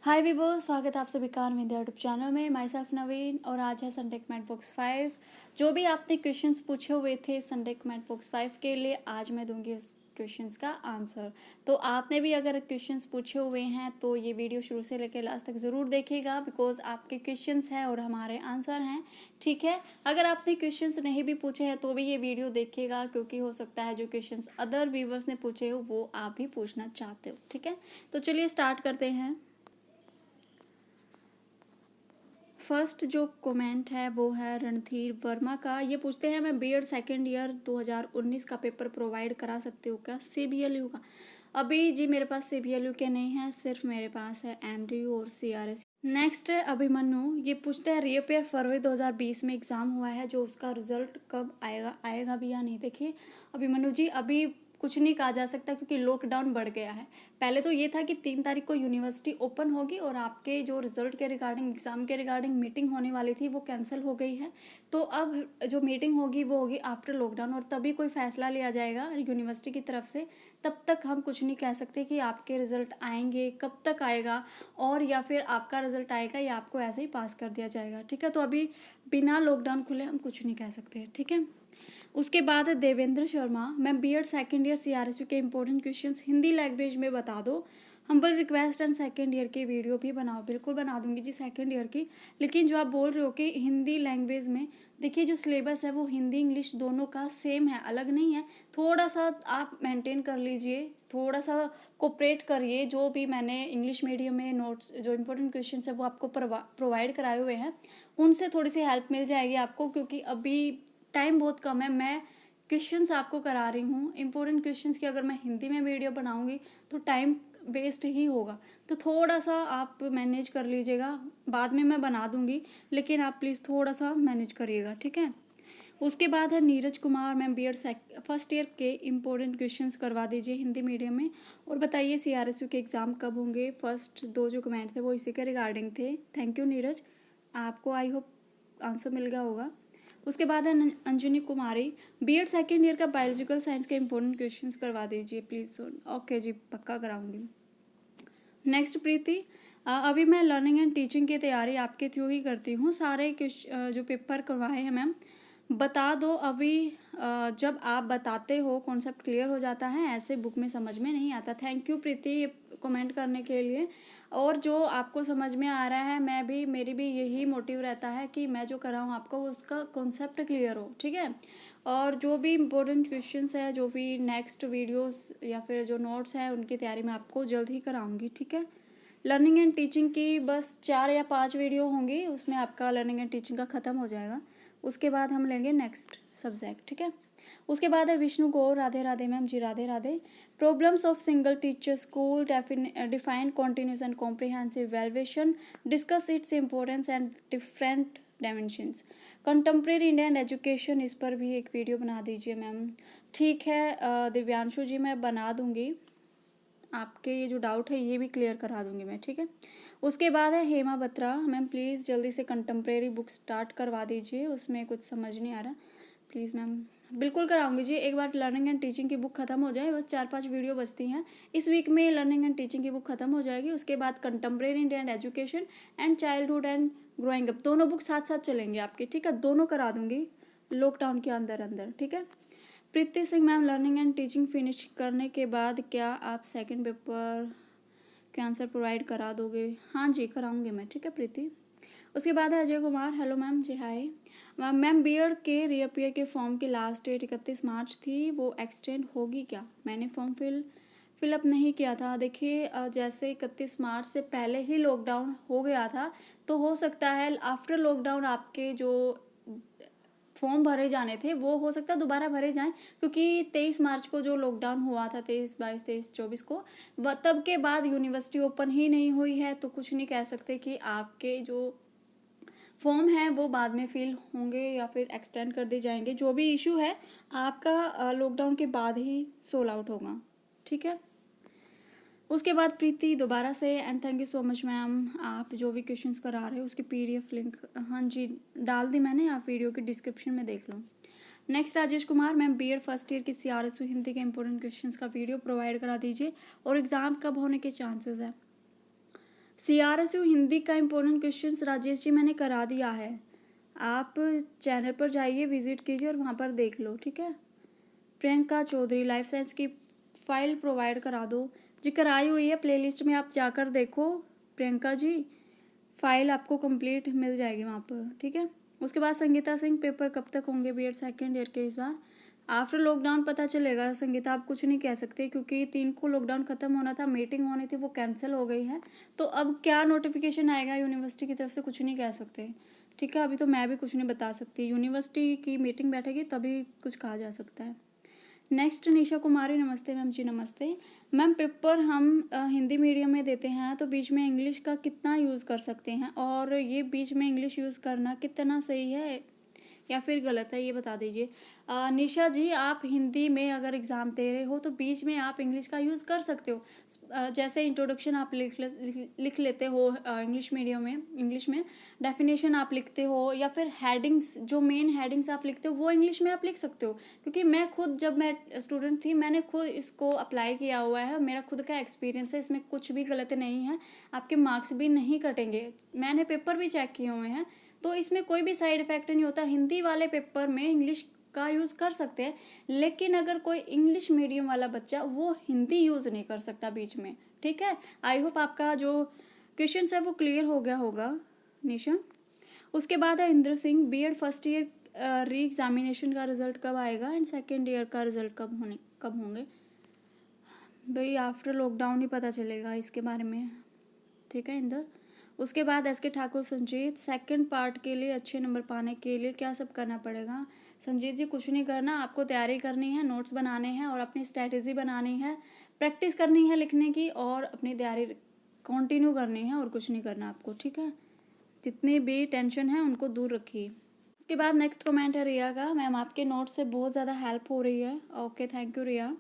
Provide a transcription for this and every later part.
हाय Weaver, स्वागत है आप सभी का विंध्या यूट्यूब चैनल में। माई सेल्फ नवीन और आज है संडे मैथ बुक्स 5। जो भी आपने क्वेश्चंस पूछे हुए थे संडे मैथ बुक्स 5 के लिए, आज मैं दूंगी उस क्वेश्चंस का आंसर। तो आपने भी अगर क्वेश्चंस पूछे हुए हैं तो ये वीडियो शुरू से लेकर लास्ट तक ज़रूर देखिएगा, बिकॉज आपके क्वेश्चंस हैं और हमारे आंसर हैं। ठीक है, अगर आपने क्वेश्चंस नहीं भी पूछे हैं तो भी ये वीडियो देखिएगा, क्योंकि हो सकता है जो क्वेश्चंस अदर व्यूवर्स ने पूछे हो वो आप भी पूछना चाहते हो। ठीक है, तो चलिए स्टार्ट करते हैं। फर्स्ट जो कमेंट है वो है रणधीर वर्मा का। ये पूछते हैं, मैं बीएड सेकेंड ईयर 2019 का पेपर प्रोवाइड करा सकते हो क्या सीबीएलयू का? अभी जी मेरे पास सीबीएलयू के नहीं है, सिर्फ मेरे पास है एमडीयू और सीआरएस। नेक्स्ट है अभिमन्यु। ये पूछते हैं, रीअपेयर फरवरी 2020 में एग्ज़ाम हुआ है, जो उसका रिजल्ट कब आएगा भी या नहीं? देखिए अभिमन्यु जी, अभी कुछ नहीं कहा जा सकता क्योंकि लॉकडाउन बढ़ गया है। पहले तो ये था कि 3 तारीख को यूनिवर्सिटी ओपन होगी और आपके जो रिजल्ट के रिगार्डिंग, एग्ज़ाम के रिगार्डिंग मीटिंग होने वाली थी वो कैंसिल हो गई है। तो अब जो मीटिंग होगी वो होगी आफ्टर लॉकडाउन, और तभी कोई फैसला लिया जाएगा यूनिवर्सिटी की तरफ से। तब तक हम कुछ नहीं कह सकते कि आपके रिजल्ट आएंगे, कब तक आएगा, और या फिर आपका रिजल्ट आएगा या आपको ऐसे ही पास कर दिया जाएगा। ठीक है, तो अभी बिना लॉकडाउन खुले हम कुछ नहीं कह सकते। ठीक है, उसके बाद है देवेंद्र शर्मा। मैं बीएड सेकेंड ईयर सीआरएसयू के इंपॉर्टेंट क्वेश्चंस हिंदी लैंग्वेज में बता दो। Humble request and second year की वीडियो भी बनाओ। बिल्कुल बना दूंगी जी सेकेंड ईयर की, लेकिन जो आप बोल रहे हो कि हिंदी लैंग्वेज में, देखिए जो सिलेबस है वो हिंदी इंग्लिश दोनों का सेम है, अलग नहीं है। थोड़ा सा आप मेंटेन कर लीजिए, थोड़ा सा कोऑपरेट करिए। जो भी मैंने इंग्लिश मीडियम में नोट्स, जो इंपॉर्टेंट क्वेश्चन है वो आपको प्रोवाइड कराए हुए हैं, उनसे थोड़ी सी हेल्प मिल जाएगी आपको, क्योंकि अभी टाइम बहुत कम है। मैं क्वेश्चंस आपको करा रही हूँ इंपॉर्टेंट क्वेश्चंस की, अगर मैं हिंदी में वीडियो बनाऊंगी तो टाइम वेस्ट ही होगा। तो थोड़ा सा आप मैनेज कर लीजिएगा, बाद में मैं बना दूंगी, लेकिन आप प्लीज़ थोड़ा सा मैनेज करिएगा। ठीक है, उसके बाद है Neeraj Kumar. Ma'am BEd first year के इम्पोर्टेंट क्वेश्चंस करवा दीजिए हिंदी मीडियम में, और बताइए सीआरएसयू के एग्ज़ाम कब होंगे। फर्स्ट दो जो कमेंट थे वो इसी के रिगार्डिंग थे। थैंक यू नीरज, आपको आई होप आंसर मिल गया होगा। उसके बाद है Anjani Kumari. BEd second year का बायोलॉजिकल साइंस के इंपॉर्टेंट क्वेश्चंस करवा दीजिए प्लीज़। ओके जी, पक्का कराऊंगी। नेक्स्ट प्रीति, अभी मैं लर्निंग एंड टीचिंग की तैयारी आपके थ्रू ही करती हूँ। सारे जो पेपर करवाए हैं मैम बता दो। अभी जब आप बताते हो कॉन्सेप्ट क्लियर हो जाता है, ऐसे बुक में समझ में नहीं आता। थैंक यू प्रीति ये कमेंट करने के लिए। और जो आपको समझ में आ रहा है, मेरी भी यही मोटिव रहता है कि मैं जो कराऊँ आपको उसका कॉन्सेप्ट क्लियर हो। ठीक है, और जो भी इम्पोर्टेंट क्वेश्चंस है, जो भी नेक्स्ट वीडियोस या फिर जो नोट्स हैं, उनकी तैयारी मैं आपको जल्द ही कराऊंगी। ठीक है, लर्निंग एंड टीचिंग की बस 4 या 5 वीडियो होंगी, उसमें आपका लर्निंग एंड टीचिंग का ख़त्म हो जाएगा। उसके बाद हम लेंगे नेक्स्ट सब्जेक्ट। ठीक है, उसके बाद है Vishnu Gaur. Radhe Radhe ma'am ji, Radhe Radhe. Problems of single teacher school, define continuous and comprehensive evaluation, discuss its importance and different dimensions, contemporary Indian education, इस पर भी एक वीडियो बना दीजिए मैम। ठीक है दिव्यांशु जी, मैं बना दूंगी, आपके ये जो डाउट है ये भी क्लियर करा दूंगी मैं। ठीक है, उसके बाद है हेमा बत्रा। मैम प्लीज़ जल्दी से कंटेम्प्रेरी बुक स्टार्ट करवा दीजिए, उसमें कुछ समझ नहीं आ रहा। प्लीज़ मैम, बिल्कुल कराऊंगी जी। एक बार लर्निंग एंड टीचिंग की बुक खत्म हो जाए, बस 4-5 वीडियो बचती हैं, इस वीक में लर्निंग एंड टीचिंग की बुक खत्म हो जाएगी। उसके बाद contemporary Indian education and childhood and growing up, दोनों बुक साथ साथ चलेंगे आपके। ठीक है, दोनों करा दूंगी लॉकडाउन के अंदर अंदर। ठीक है, Preeti Singh ma'am, learning and teaching finish करने के बाद क्या आप सेकंड पेपर के आंसर प्रोवाइड करा दोगे? हाँ जी, कराऊंगी मैं। ठीक है प्रीति। उसके बाद है अजय कुमार। हेलो मैम जी, हाय मैम। बीएड के रीअपियर के फॉर्म की लास्ट डेट 31 मार्च थी, वो एक्सटेंड होगी क्या? मैंने फॉर्म फिलअप नहीं किया था। देखिए जैसे 31 मार्च से पहले ही लॉकडाउन हो गया था, तो हो सकता है आफ्टर लॉकडाउन आपके जो फॉर्म भरे जाने थे वो हो सकता है दोबारा भरे जाएं, क्योंकि 23 मार्च को जो लॉकडाउन हुआ था, 23, 22, 23, 24 को, तब के बाद यूनिवर्सिटी ओपन ही नहीं हुई है। तो कुछ नहीं कह सकते कि आपके जो फॉर्म है वो बाद में फिल होंगे या फिर एक्सटेंड कर दिए जाएंगे। जो भी इशू है आपका लॉकडाउन के बाद ही सोल्व आउट होगा। ठीक है, उसके बाद प्रीति दोबारा से, and thank you so much ma'am. आप जो भी क्वेश्चंस करा रहे हो उसकी पीडीएफ लिंक हाँ जी डाल दी मैंने, आप वीडियो के डिस्क्रिप्शन में देख लो। Next Rajesh Kumar. Ma'am BEd first year की सीआरएसयू हिंदी के इंपॉर्टेंट क्वेश्चंस का वीडियो प्रोवाइड करा दीजिए, और एग्ज़ाम कब होने के चांसेस है? CRSU हिंदी का इम्पोर्टेंट क्वेश्चंस राजेश जी मैंने करा दिया है, आप चैनल पर जाइए, विजिट कीजिए और वहाँ पर देख लो, ठीक है। प्रियंका चौधरी लाइफ साइंस की फाइल प्रोवाइड करा दो जी, कराई हुई है, प्लेलिस्ट में आप जाकर देखो प्रियंका जी, फाइल आपको कंप्लीट मिल जाएगी वहाँ पर, ठीक है। उसके बाद संगीता सिंह पेपर कब तक होंगे बीएड सेकेंड ईयर के इस बार? आफ्टर लॉकडाउन पता चलेगा संगीता, आप कुछ नहीं कह सकते क्योंकि 3 को लॉकडाउन खत्म होना था, मीटिंग होनी थी वो कैंसिल हो गई है, तो अब क्या नोटिफिकेशन आएगा यूनिवर्सिटी की तरफ से कुछ नहीं कह सकते, ठीक है। अभी तो मैं भी कुछ नहीं बता सकती, यूनिवर्सिटी की मीटिंग बैठेगी तभी कुछ कहा जा सकता है। नेक्स्ट निशा कुमारी, नमस्ते मैम जी। नमस्ते मैम, पेपर हम हिंदी मीडियम में देते हैं तो बीच में इंग्लिश का कितना यूज़ कर सकते हैं, और ये बीच में इंग्लिश यूज़ करना कितना सही है या फिर गलत है, ये बता दीजिए। निशा जी, आप हिंदी में अगर एग्ज़ाम दे रहे हो तो बीच में आप इंग्लिश का यूज़ कर सकते हो, जैसे इंट्रोडक्शन आप लिख लेते हो इंग्लिश मीडियम में, इंग्लिश में डेफिनेशन आप लिखते हो, या फिर हेडिंग्स, जो मेन हेडिंग्स आप लिखते हो वो इंग्लिश में आप लिख सकते हो, क्योंकि मैं खुद, जब मैं स्टूडेंट थी, मैंने खुद इसको अप्लाई किया हुआ है, मेरा खुद का एक्सपीरियंस है, इसमें कुछ भी गलत नहीं है, आपके मार्क्स भी नहीं कटेंगे, मैंने पेपर भी चेक किए हुए हैं, तो इसमें कोई भी साइड इफेक्ट नहीं होता। हिंदी वाले पेपर में इंग्लिश का यूज़ कर सकते हैं, लेकिन अगर कोई इंग्लिश मीडियम वाला बच्चा, वो हिंदी यूज़ नहीं कर सकता बीच में, ठीक है। आई होप आपका जो क्वेश्चन है वो क्लियर हो गया होगा निशा। उसके बाद है Indra Singh, BEd first year re examination का रिजल्ट कब आएगा एंड सेकेंड ईयर का रिजल्ट कब होंगे? भाई आफ्टर लॉकडाउन ही पता चलेगा इसके बारे में, ठीक है इंदर। उसके बाद एस के ठाकुर संजीत, सेकंड पार्ट के लिए अच्छे नंबर पाने के लिए क्या सब करना पड़ेगा? संजीत जी, कुछ नहीं करना, आपको तैयारी करनी है, नोट्स बनाने हैं और अपनी स्ट्रैटेजी बनानी है, प्रैक्टिस करनी है लिखने की और अपनी तैयारी कंटिन्यू करनी है, और कुछ नहीं करना आपको, ठीक है। जितनी भी टेंशन है उनको दूर रखिए। उसके बाद नेक्स्ट कमेंट है रिया का, मैम आपके नोट्स से बहुत ज़्यादा हेल्प हो रही है। ओके, थैंक यू रिया।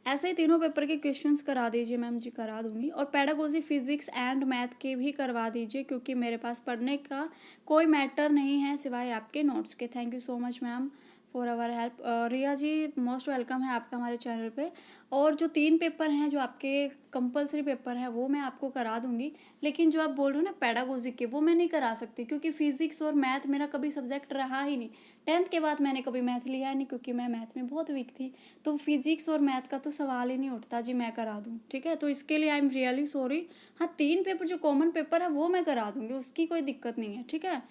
ऐसे ही तीनों पेपर के क्वेश्चंस करा दीजिए मैम जी, करा दूंगी, और पेडागोजी फिजिक्स एंड मैथ के भी करवा दीजिए, क्योंकि मेरे पास पढ़ने का कोई मैटर नहीं है सिवाय आपके नोट्स के। Thank you so much ma'am for our help. Riya ji, most welcome है आपका हमारे चैनल पे। और जो 3 पेपर हैं जो आपके कंपलसरी पेपर है वो मैं आपको करा दूंगी, लेकिन जो आप बोल रहे हो ना पेडागोजी के, वो मैं नहीं करा सकती, क्योंकि फिजिक्स और मैथ मेरा कभी सब्जेक्ट रहा ही नहीं। 10th के बाद मैंने कभी मैथ लिया ही नहीं, क्योंकि मैं मैथ में बहुत वीक थी, तो फिजिक्स और मैथ का तो सवाल ही नहीं उठता जी मैं करा दूँ, ठीक है। तो इसके लिए आई एम रियली सॉरी। हाँ, 3 पेपर जो कॉमन पेपर है वो मैं करा दूंगी, उसकी कोई दिक्कत नहीं है, ठीक है।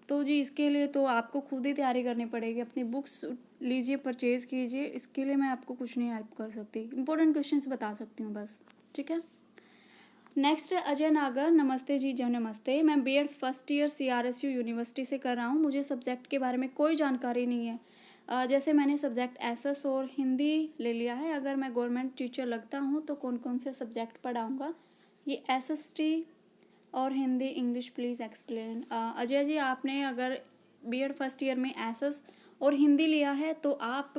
तो जी इसके लिए तो आपको खुद ही तैयारी करनी पड़ेगी, अपनी बुक्स लीजिए, परचेज़ कीजिए, इसके लिए मैं आपको कुछ नहीं हेल्प कर सकती, इंपॉर्टेंट क्वेश्चंस बता सकती हूँ बस, ठीक है। नेक्स्ट है अजय नागर, नमस्ते जी। जय नमस्ते, मैं BEd first year CRSU university से कर रहा हूँ, मुझे सब्जेक्ट के बारे में कोई जानकारी नहीं है। जैसे मैंने सब्जेक्ट एसएस और हिंदी ले लिया है, अगर मैं गवर्नमेंट टीचर लगता हूँ तो कौन कौन से सब्जेक्ट पढ़ाऊँगा? ये SST और Hindi English please explain. Ajay ji, आपने अगर बीएड फर्स्ट ईयर में एसएस और हिंदी लिया है तो आप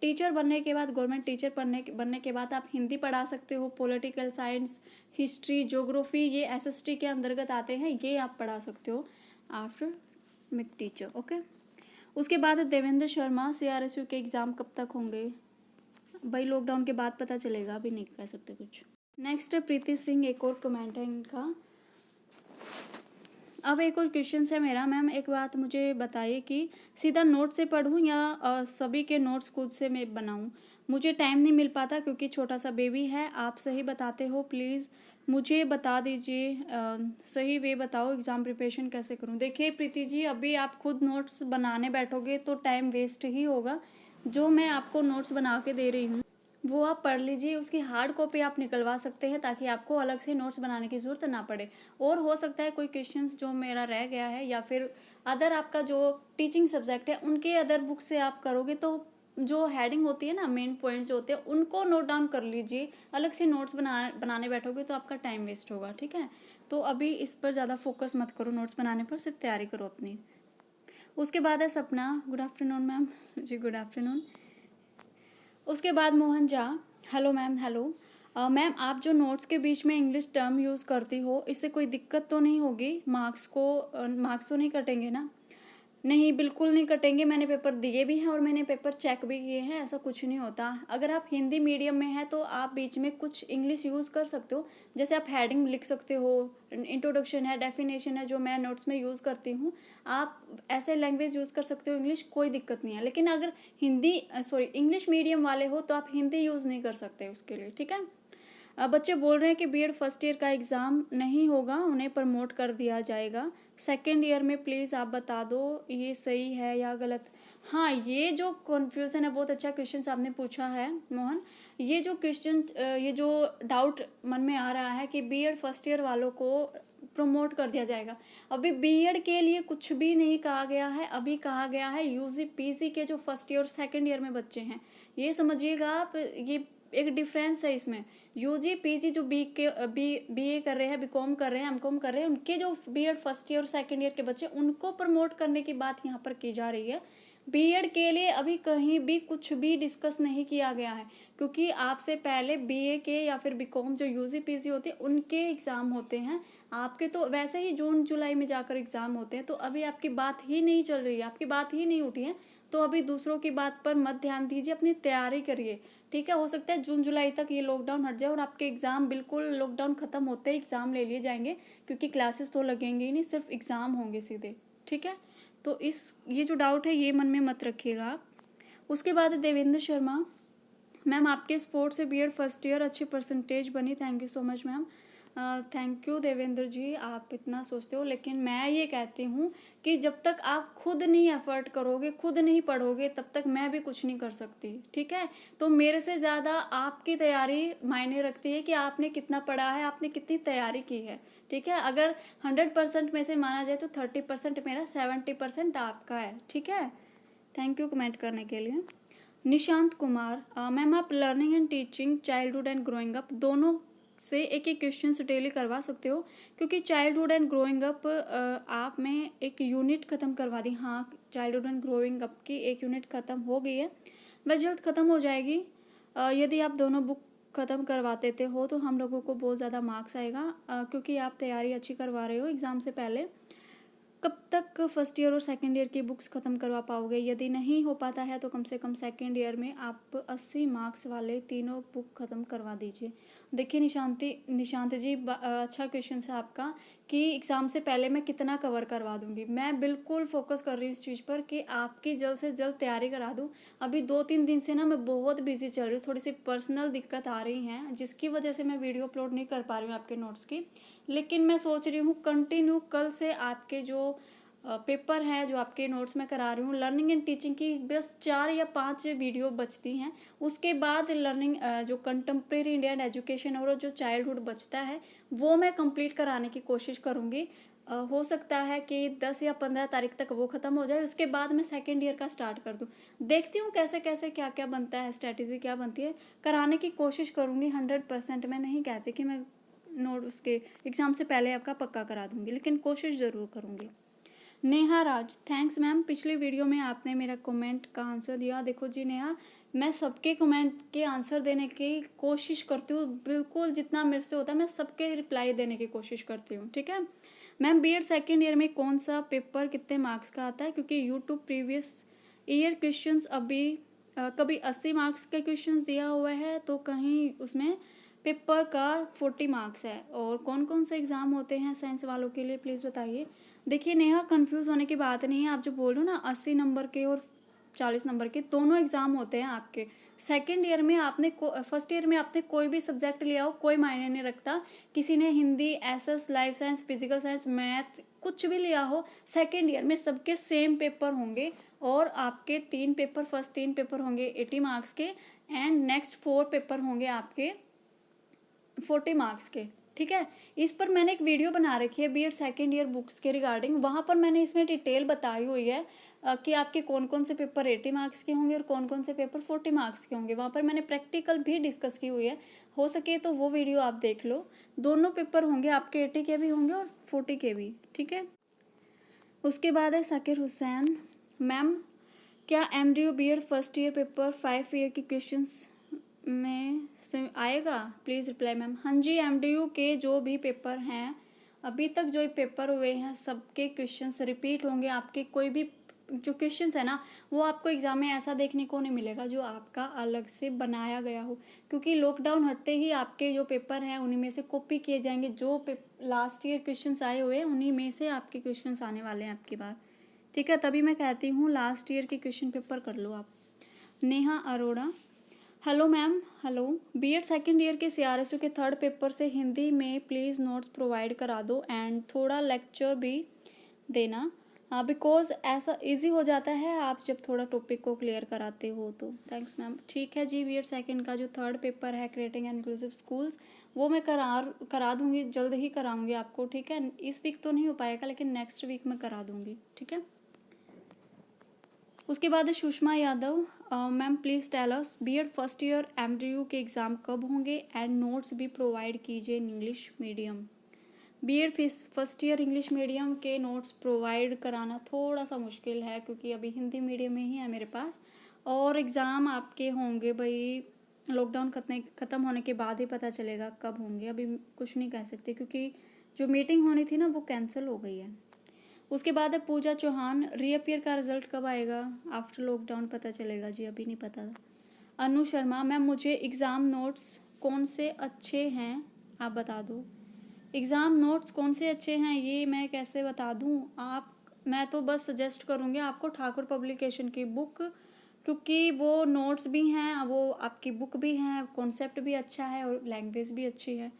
टीचर बनने के बाद, गवर्नमेंट टीचर बनने के बाद आप हिंदी पढ़ा सकते हो, पॉलिटिकल साइंस, हिस्ट्री, ज्योग्राफी, ये एसएसटी के अंतर्गत आते हैं, ये आप पढ़ा सकते हो आफ्टर मिड टीचर, ओके। उसके बाद देवेंद्र शर्मा, CRSU के एग्ज़ाम कब तक होंगे? भाई लॉकडाउन के बाद पता चलेगा, अभी नहीं कह सकते कुछ। नेक्स्ट है प्रीति सिंह, एक और कमेंट है इनका। अब एक और क्वेश्चन है मेरा, मैम एक बात मुझे बताइए कि सीधा नोट से पढ़ूं या सभी के नोट्स खुद से मैं बनाऊं? मुझे टाइम नहीं मिल पाता क्योंकि छोटा सा बेबी है, आप सही बताते हो, प्लीज़ मुझे बता दीजिए, सही वे बताओ, एग्ज़ाम प्रिपरेशन कैसे करूं? देखिए प्रीति जी, अभी आप खुद नोट्स बनाने बैठोगे तो टाइम वेस्ट ही होगा। जो मैं आपको नोट्स बना के दे रही हूँ वो आप पढ़ लीजिए, उसकी हार्ड कॉपी आप निकलवा सकते हैं ताकि आपको अलग से नोट्स बनाने की ज़रूरत ना पड़े। और हो सकता है कोई क्वेश्चंस जो मेरा रह गया है या फिर अदर आपका जो टीचिंग सब्जेक्ट है उनके अदर बुक से आप करोगे तो जो हेडिंग होती है ना, मेन पॉइंट्स जो होते हैं उनको नोट डाउन कर लीजिए, अलग से नोट्स बनाने बैठोगे तो आपका टाइम वेस्ट होगा, ठीक है। तो अभी इस पर ज़्यादा फोकस मत करो नोट्स बनाने पर, सिर्फ तैयारी करो अपनी। उसके बाद है सपना, गुड आफ्टरनून मैम जी, गुड आफ्टरनून। उसके बाद Mohan Jha, hello ma'am. Hello ma'am, आप जो नोट्स के बीच में इंग्लिश टर्म यूज़ करती हो इससे कोई दिक्कत तो नहीं होगी? मार्क्स तो नहीं कटेंगे ना? नहीं, बिल्कुल नहीं कटेंगे। मैंने पेपर दिए भी हैं और मैंने पेपर चेक भी किए हैं, ऐसा कुछ नहीं होता। अगर आप हिंदी मीडियम में हैं तो आप बीच में कुछ इंग्लिश यूज़ कर सकते हो, जैसे आप हेडिंग लिख सकते हो, इंट्रोडक्शन है, डेफिनेशन है, जो मैं नोट्स में यूज़ करती हूँ। आप ऐसे लैंग्वेज यूज़ कर सकते हो इंग्लिश, कोई दिक्कत नहीं है। लेकिन अगर इंग्लिश मीडियम वाले हो तो आप हिंदी यूज़ नहीं कर सकते उसके लिए, ठीक है। बच्चे बोल रहे हैं कि बीएड फर्स्ट ईयर का एग्ज़ाम नहीं होगा, उन्हें प्रमोट कर दिया जाएगा। सेकेंड ईयर में प्लीज़ आप बता दो ये सही है या गलत। हाँ, ये जो कन्फ्यूज़न है, बहुत अच्छा क्वेश्चन आपने पूछा है मोहन। ये जो डाउट मन में आ रहा है कि बीएड फर्स्ट ईयर वालों को प्रमोट कर दिया जाएगा। अभी बीएड के लिए कुछ भी नहीं कहा गया है। अभी कहा गया है यूजी पीजी के जो फर्स्ट ईयर और सेकेंड ईयर में बच्चे हैं, ये समझिएगा आप, ये एक डिफरेंस है इसमें। यूजी पीजी जो बीए कर रहे हैं, बीकॉम कर रहे हैं, एमकॉम कर रहे हैं, उनके जो बीएड फर्स्ट ईयर और सेकंड ईयर के बच्चे, उनको प्रमोट करने की बात यहाँ पर की जा रही है। बीएड के लिए अभी कहीं भी कुछ भी डिस्कस नहीं किया गया है, क्योंकि आपसे पहले बीए के या फिर बीकॉम जो यूजी पीजी होते हैं उनके एग्ज़ाम होते हैं। आपके तो वैसे ही जून जुलाई में जाकर एग्ज़ाम होते हैं, तो अभी आपकी बात ही नहीं चल रही है, आपकी बात ही नहीं उठी है। तो अभी दूसरों की बात पर मत ध्यान दीजिए, अपनी तैयारी करिए, ठीक है। हो सकता है जून जुलाई तक ये लॉकडाउन हट जाए और आपके एग्ज़ाम बिल्कुल लॉकडाउन ख़त्म होते ही एग्ज़ाम ले लिए जाएंगे, क्योंकि क्लासेस तो लगेंगे ही नहीं, सिर्फ एग्ज़ाम होंगे सीधे, ठीक है। तो ये जो डाउट है ये मन में मत रखिएगा आप। उसके बाद देवेंद्र शर्मा, मैम आपके स्पोर्ट से बीएड फर्स्ट ईयर अच्छी परसेंटेज बनी, thank you so much ma'am. Thank you Devendra ji, आप इतना सोचते हो। लेकिन मैं ये कहती हूँ कि जब तक आप खुद नहीं एफर्ट करोगे, खुद नहीं पढ़ोगे, तब तक मैं भी कुछ नहीं कर सकती, ठीक है। तो मेरे से ज़्यादा आपकी तैयारी मायने रखती है कि आपने कितना पढ़ा है, आपने कितनी तैयारी की है, ठीक है। अगर 100% में से माना जाए तो 30% मेरा, 70% आपका है, ठीक है। थैंक यू कमेंट करने के लिए। निशांत कुमार, मैम आप learning and teaching, childhood and growing up दोनों से एक एक क्वेश्चन डेली करवा सकते हो, क्योंकि चाइल्डहुड एंड ग्रोइंग अप आप में एक यूनिट ख़त्म करवा दी। हाँ, चाइल्डहुड एंड ग्रोइंग अप की एक यूनिट ख़त्म हो गई है, वह जल्द ख़त्म हो जाएगी। यदि आप दोनों बुक ख़त्म करवा देते हो तो हम लोगों को बहुत ज़्यादा मार्क्स आएगा, क्योंकि आप तैयारी अच्छी करवा रहे हो एग्ज़ाम से पहले। कब तक फर्स्ट ईयर और सेकंड ईयर की बुक्स ख़त्म करवा पाओगे? यदि नहीं हो पाता है तो कम से कम सेकंड ईयर में आप 80 मार्क्स वाले तीनों बुक ख़त्म करवा दीजिए। देखिए निशांत जी, अच्छा क्वेश्चन है आपका कि एग्ज़ाम से पहले मैं कितना कवर करवा दूंगी। मैं बिल्कुल फोकस कर रही हूँ इस चीज़ पर कि आपकी जल्द से जल्द तैयारी करा दूँ। अभी 2-3 दिन से ना मैं बहुत बिजी चल रही हूँ, थोड़ी सी पर्सनल दिक्कत आ रही हैं, जिसकी वजह से मैं वीडियो अपलोड नहीं कर पा रही हूँ आपके नोट्स की। लेकिन मैं सोच रही हूँ कंटिन्यू कल से आपके जो पेपर है, जो आपके नोट्स में करा रही हूँ, लर्निंग एंड टीचिंग की बस 4 या 5 वीडियो बचती हैं। उसके बाद लर्निंग जो कंटेम्प्रेरी इंडियन एजुकेशन और जो चाइल्डहुड बचता है वो मैं कंप्लीट कराने की कोशिश करूँगी। हो सकता है कि 10 या 15 तारीख तक वो ख़त्म हो जाए, उसके बाद मैं सेकेंड ईयर का स्टार्ट कर दूँ। देखती हूँ कैसे कैसे क्या क्या बनता है, स्ट्रैटेजी क्या बनती है, कराने की कोशिश करूँगी 100%। मैं नहीं कहती कि मैं नोट उसके एग्ज़ाम से पहले आपका पक्का करा दूँगी, लेकिन कोशिश ज़रूर करूँगी। नेहा राज, थैंक्स मैम, पिछली वीडियो में आपने मेरा कमेंट का आंसर दिया। देखो जी नेहा, मैं सबके कमेंट के आंसर देने की कोशिश करती हूँ, बिल्कुल जितना मेरे से होता है मैं सबके रिप्लाई देने की कोशिश करती हूँ, ठीक है। मैम बीएड सेकेंड ईयर में कौन सा पेपर कितने मार्क्स का आता है? क्योंकि यूट्यूब प्रीवियस ईयर क्वेश्चंस अभी कभी 80 मार्क्स के क्वेश्चंस दिया हुआ है, तो कहीं उसमें पेपर का 40 मार्क्स है। और कौन कौन से एग्ज़ाम होते हैं साइंस वालों के लिए, प्लीज़ बताइए। देखिए नेहा, कंफ्यूज होने की बात नहीं है। आप जो बोल रहे हो ना 80 नंबर के और 40 नंबर के दोनों एग्ज़ाम होते हैं आपके। सेकेंड ईयर में आपने फर्स्ट ईयर में आपने कोई भी सब्जेक्ट लिया हो, कोई मायने नहीं रखता। किसी ने Hindi, SS, life science, physical science, math कुछ भी लिया हो, सेकेंड ईयर में सबके सेम पेपर होंगे। और आपके 3 पेपर, फर्स्ट 3 पेपर होंगे 80 मार्क्स के, एंड नेक्स्ट 4 पेपर होंगे आपके 40 मार्क्स के, ठीक है। इस पर मैंने एक वीडियो बना रखी है बीएड सेकेंड ईयर बुक्स के रिगार्डिंग। वहाँ पर मैंने इसमें डिटेल बताई हुई है कि आपके कौन कौन से पेपर 80 मार्क्स के होंगे और कौन कौन से पेपर 40 मार्क्स के होंगे। वहाँ पर मैंने प्रैक्टिकल भी डिस्कस की हुई है, हो सके तो वो वीडियो आप देख लो। दोनों पेपर होंगे आपके, 80 के भी होंगे और 40 के भी, ठीक है। उसके बाद है साकिर हुसैन, मैम क्या MDU BEd first year paper 5 year के क्वेश्चंस में से आएगा? Please reply ma'am. हाँ जी, एमडीयू के जो भी पेपर हैं, अभी तक जो पेपर हुए हैं सबके क्वेश्चंस रिपीट होंगे। आपके कोई भी जो क्वेश्चंस है ना वो आपको एग्ज़ाम में ऐसा देखने को नहीं मिलेगा जो आपका अलग से बनाया गया हो, क्योंकि लॉकडाउन हटते ही आपके जो पेपर हैं उन्हीं में से कॉपी किए जाएंगे। जो लास्ट ईयर क्वेश्चंस आए हुए हैं उन्हीं में से आपके क्वेश्चंस आने वाले हैं आपकी बार। ठीक है, तभी मैं कहती हूँ लास्ट ईयर के क्वेश्चन पेपर कर लो आप। Neha Arora, hello ma'am. Hello, BEd second year के सीआरएसयू के थर्ड पेपर से हिंदी में प्लीज़ नोट्स प्रोवाइड करा दो एंड थोड़ा लेक्चर भी देना, बिकॉज ऐसा इजी हो जाता है आप जब थोड़ा टॉपिक को क्लियर कराते हो तो। Thanks ma'am. ठीक है जी, बीएड सेकंड का जो थर्ड पेपर है क्रिएटिंग इंक्लूसिव स्कूल्स वो मैं करा दूंगी, जल्द ही कराऊंगी आपको। ठीक है, इस वीक तो नहीं हो पाएगा लेकिन नेक्स्ट वीक मैं करा दूंगी। ठीक है, उसके बाद Sushma Yadav, ma'am please tell us BEd first year MDU के एग्ज़ाम कब होंगे एंड नोट्स भी प्रोवाइड कीजिए in English medium. BEd first year English medium के नोट्स प्रोवाइड कराना थोड़ा सा मुश्किल है क्योंकि अभी हिंदी मीडियम में ही है मेरे पास, और एग्ज़ाम आपके होंगे भाई लॉकडाउन ख़त्म होने के बाद ही पता चलेगा कब होंगे। अभी कुछ नहीं कह सकते क्योंकि जो मीटिंग होनी थी ना वो कैंसिल हो गई है। उसके बाद है पूजा चौहान, रीअपियर का रिजल्ट कब आएगा? आफ्टर लॉकडाउन पता चलेगा जी, अभी नहीं पता। अनु शर्मा, मैम मुझे एग्ज़ाम नोट्स कौन से अच्छे हैं आप बता दो। एग्ज़ाम नोट्स कौन से अच्छे हैं ये मैं कैसे बता दूं आप, मैं तो बस सजेस्ट करूंगी आपको ठाकुर पब्लिकेशन की बुक, क्योंकि वो नोट्स भी हैं, वो आपकी बुक भी हैं, कॉन्सेप्ट भी अच्छा है और लैंग्वेज भी अच्छी है,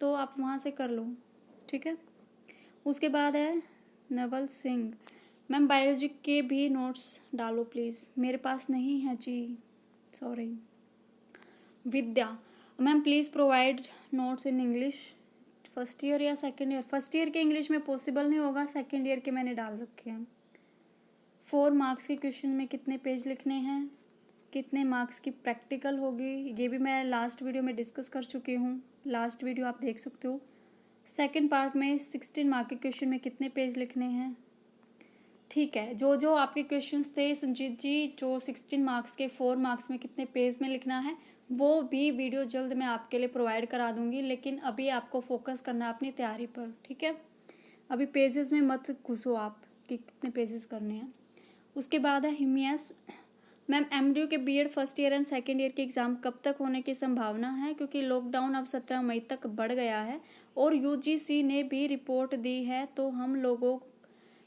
तो आप वहाँ से कर लो। ठीक है, उसके बाद है नवल सिंह, मैम बायोलॉजी के भी नोट्स डालो प्लीज़, मेरे पास नहीं है जी, sorry. Vidya, ma'am please provide notes in English first year या सेकंड ईयर। फर्स्ट ईयर के इंग्लिश में पॉसिबल नहीं होगा, सेकंड ईयर के मैंने डाल रखे हैं। 4 मार्क्स के क्वेश्चन में कितने पेज लिखने हैं, कितने मार्क्स की प्रैक्टिकल होगी, ये भी मैं लास्ट वीडियो में डिस्कस कर चुकी हूँ, लास्ट वीडियो आप देख सकते हो। सेकंड पार्ट में 16 मार्क के क्वेश्चन में कितने पेज लिखने हैं। ठीक है, जो जो आपके क्वेश्चंस थे संजीत जी, जो 16 मार्क्स के 4 मार्क्स में कितने पेज में लिखना है वो भी वीडियो जल्द मैं आपके लिए प्रोवाइड करा दूंगी, लेकिन अभी आपको फोकस करना है अपनी तैयारी पर। ठीक है, अभी पेजेस में मत घुसो आप कि कितने पेजेस करने हैं। उसके बाद है हिमियस, मैम एमडीयू के BEd first year and second year के एग्ज़ाम कब तक होने की संभावना है, क्योंकि लॉकडाउन अब 17 मई तक बढ़ गया है और यूजीसी ने भी रिपोर्ट दी है, तो हम लोगों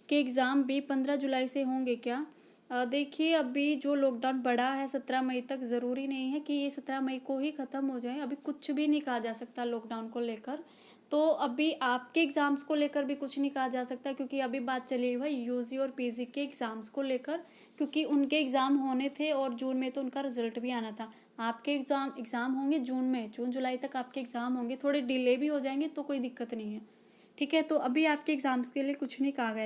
के एग्ज़ाम भी 15 जुलाई से होंगे क्या? देखिए अभी जो लॉकडाउन बढ़ा है 17 मई तक, ज़रूरी नहीं है कि ये 17 मई को ही ख़त्म हो जाए, अभी कुछ भी नहीं कहा जा सकता लॉकडाउन को लेकर। तो अभी आपके एग्ज़ाम्स को लेकर भी कुछ नहीं कहा जा सकता, क्योंकि अभी बात चली हुई है यूजी और पीजी के एग्ज़ाम्स को लेकर, क्योंकि उनके एग्ज़ाम होने थे और जून में तो उनका रिजल्ट भी आना था। आपके एग्ज़ाम होंगे जून में, जून जुलाई तक आपके एग्ज़ाम होंगे, थोड़े डिले भी हो जाएंगे तो कोई दिक्कत नहीं है। ठीक है, तो अभी आपके एग्ज़ाम्स के लिए कुछ नहीं कहा गया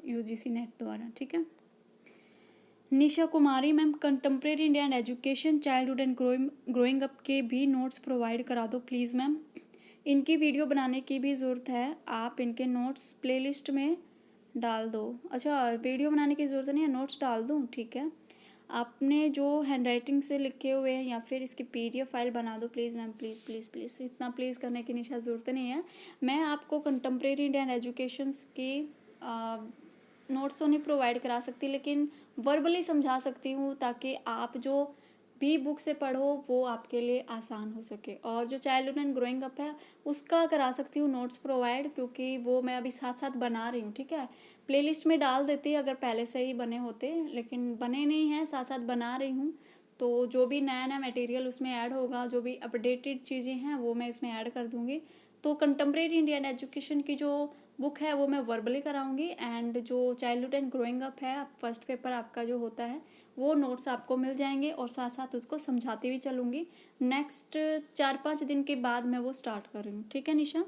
यूजीसी नेट द्वारा। ठीक है, Nisha Kumari, ma'am contemporary India and education childhood and growing up के भी नोट्स प्रोवाइड करा दो प्लीज़ मैम, इनकी वीडियो बनाने की भी ज़रूरत है, आप इनके नोट्स प्लेलिस्ट में डाल दो। अच्छा, वीडियो बनाने की ज़रूरत नहीं है, नोट्स डाल दूँ? ठीक है, आपने जो हैंडराइटिंग से लिखे हुए हैं या फिर इसकी पीडीएफ फाइल बना दो please ma'am, please please please, इतना प्लीज़ करने की निशा ज़रूरत नहीं है। मैं आपको कंटेम्प्रेरी इंडिया एंड एजुकेशन की नोट्स तो नहीं प्रोवाइड करा सकती, लेकिन वर्बली समझा सकती हूँ ताकि आप जो भी बुक से पढ़ो वो आपके लिए आसान हो सके। और जो चाइल्डहुड एंड ग्रोइंग अप है उसका करा सकती हूँ नोट्स प्रोवाइड, क्योंकि वो मैं अभी साथ साथ बना रही हूँ। ठीक है, प्लेलिस्ट में डाल देती अगर पहले से ही बने होते, लेकिन बने नहीं हैं, साथ साथ बना रही हूँ, तो जो भी नया नया मटेरियल उसमें ऐड होगा, जो भी अपडेटेड चीज़ें हैं वो मैं इसमें ऐड कर दूँगी। तो कंटेम्प्रेरी इंडियन एजुकेशन की जो बुक है वो मैं वर्बली कराऊंगी, एंड जो चाइल्डहुड एंड ग्रोइंग अप है फर्स्ट पेपर आपका जो होता है वो नोट्स आपको मिल जाएंगे और साथ साथ उसको समझाती भी चलूँगी। नेक्स्ट 4-5 दिन के बाद मैं वो स्टार्ट कर रही हूँ। ठीक है निशा,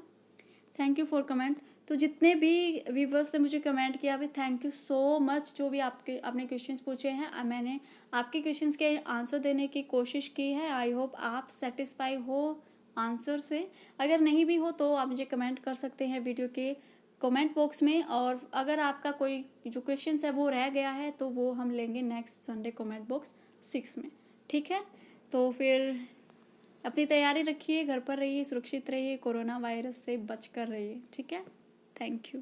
थैंक यू फॉर कमेंट। तो जितने भी व्यूवर्स ने मुझे कमेंट किया, अभी थैंक यू सो मच। जो भी आपने क्वेश्चंस पूछे हैं मैंने आपके क्वेश्चंस के आंसर देने की कोशिश की है। आई होप आप सेटिस्फाई हो आंसर से, अगर नहीं भी हो तो आप मुझे कमेंट कर सकते हैं वीडियो के कमेंट बॉक्स में, और अगर आपका कोई जो क्वेश्चंस है वो रह गया है तो वो हम लेंगे नेक्स्ट संडे कमेंट बॉक्स 6 में। ठीक है, तो फिर अपनी तैयारी रखिए, घर पर रहिए, सुरक्षित रहिए, कोरोना वायरस से बच कर रहिए। ठीक है, थैंक यू।